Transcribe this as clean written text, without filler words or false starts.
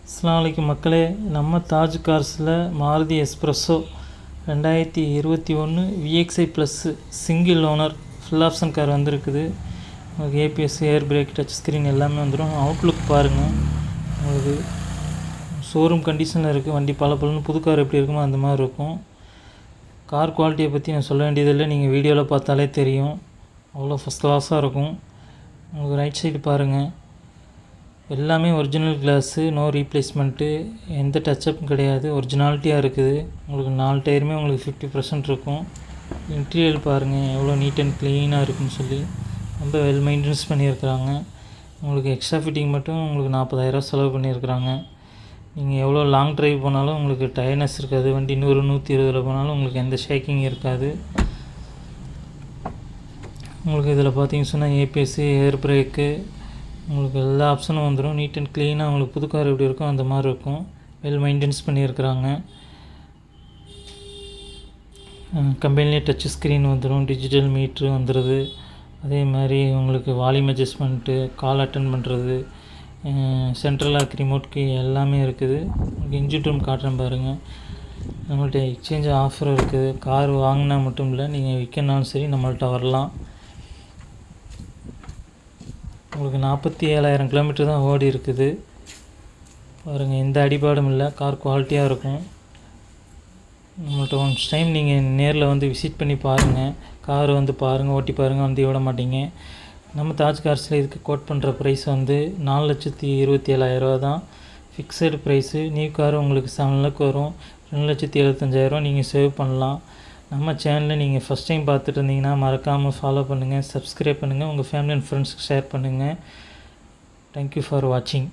அஸ்ஸலாமு அலைக்கும் மக்களே. நம்ம தாஜ் கார்ஸில் Maruti S-Presso 2021 VXI plus single owner full option car வந்திருக்குது. உங்களுக்கு ABS, air brake, touch screen எல்லாமே வந்துடும். அவுட்லுக் பாருங்கள், உங்களுக்கு ஷோரூம் கண்டிஷனில் இருக்குது. வண்டி பளபளன்னு புது கார் எப்படி இருக்குமோ அந்த மாதிரி இருக்கும். கார் குவாலிட்டியை பற்றி நான் சொல்ல வேண்டியதில்லை, நீங்கள் வீடியோவில் பார்த்தாலே தெரியும். அவ்வளோ ஃபஸ்ட் கிளாஸாக இருக்கும். உங்களுக்கு ரைட் சைடு பாருங்கள், எல்லாமே ஒரிஜினல் கிளாஸு, நோ ரீப்ளேஸ்மெண்ட்டு, எந்த டச்சப்பும் கிடையாது, ஒரிஜினாலிட்டியாக இருக்குது. உங்களுக்கு 4 டயருமே உங்களுக்கு 50% இருக்கும். இன்டீரியர் பாருங்கள் எவ்வளோ நீட் அண்ட் க்ளீனாக இருக்குன்னு சொல்லி ரொம்ப வெல் மெயின்டெனன்ஸ் பண்ணியிருக்கிறாங்க. உங்களுக்கு எக்ஸ்ட்ரா ஃபிட்டிங் மட்டும் உங்களுக்கு 40,000 செலவு பண்ணியிருக்கிறாங்க. நீங்கள் எவ்வளோ லாங் ட்ரைவ் போனாலும் உங்களுக்கு டயர்னஸ் இருக்காது. வண்டி 100-120 போனாலும் உங்களுக்கு எந்த ஷேக்கிங் இருக்காது. உங்களுக்கு இதில் பார்த்தீங்கன்னு சொன்னால் ஏபிஎஸ்ஸு, ஏர் பிரேக்கு, உங்களுக்கு எல்லா ஆப்ஷனும் வந்துடும். நீட் அண்ட் க்ளீனாக உங்களுக்கு புது கார் எப்படி இருக்கும் அந்த மாதிரி இருக்கும். வெல் மெயின்டெனன்ஸ் பண்ணியிருக்கிறாங்க. கம்பெனிலே டச் ஸ்க்ரீன் வந்துடும், டிஜிட்டல் மீட்ரு வந்துடுது. அதே மாதிரி உங்களுக்கு வால்யூம் அட்ஜஸ்ட்மெண்ட்டு, கால் அட்டன் பண்ணுறது, சென்ட்ரல் லாக், ரிமோட் கீ எல்லாமே இருக்குது. உங்களுக்கு இன்ஜின் ரூம் காட்டுறேன் பாருங்கள். நம்மள்ட்ட எக்ஸ்சேஞ்ச் ஆஃபர் இருக்குது. கார் வாங்கினா மட்டும் இல்லை, நீங்கள் விற்கனாலும் சரி நம்மள்ட்ட வரலாம். உங்களுக்கு 47,000 கிலோமீட்டர் தான் ஓடி இருக்குது பாருங்கள். எந்த அடிபாடும் இல்லை. கார் குவாலிட்டியாக இருக்கும். நம்மள்ட்ட ஒன்ஸ் டைம் நீங்கள் நேரில் வந்து விசிட் பண்ணி பாருங்கள். கார் வந்து பாருங்கள், ஓட்டி பாருங்கள், வந்து விட மாட்டீங்க. நம்ம தாஜ் கார்ஸில் இதுக்கு கோட் பண்ணுற ப்ரைஸ் வந்து 4,27,000 தான் ஃபிக்ஸடு ப்ரைஸு. நியூ கார் உங்களுக்கு 7 லேக் வரும். 2,75,000 நீங்கள் சேவ் பண்ணலாம். நம்ம சேனலில் நீங்கள் ஃபஸ்ட் டைம் பார்த்துட்டு இருந்தீங்கன்னா மறக்காமல் ஃபாலோ பண்ணுங்கள், சப்ஸ்கிரைப் பண்ணுங்கள், உங்கள் ஃபேமிலி அண்ட் ஃப்ரெண்ட்ஸ்க்கு ஷேர் பண்ணுங்கள். தேங்க்யூ ஃபார் வாட்சிங்.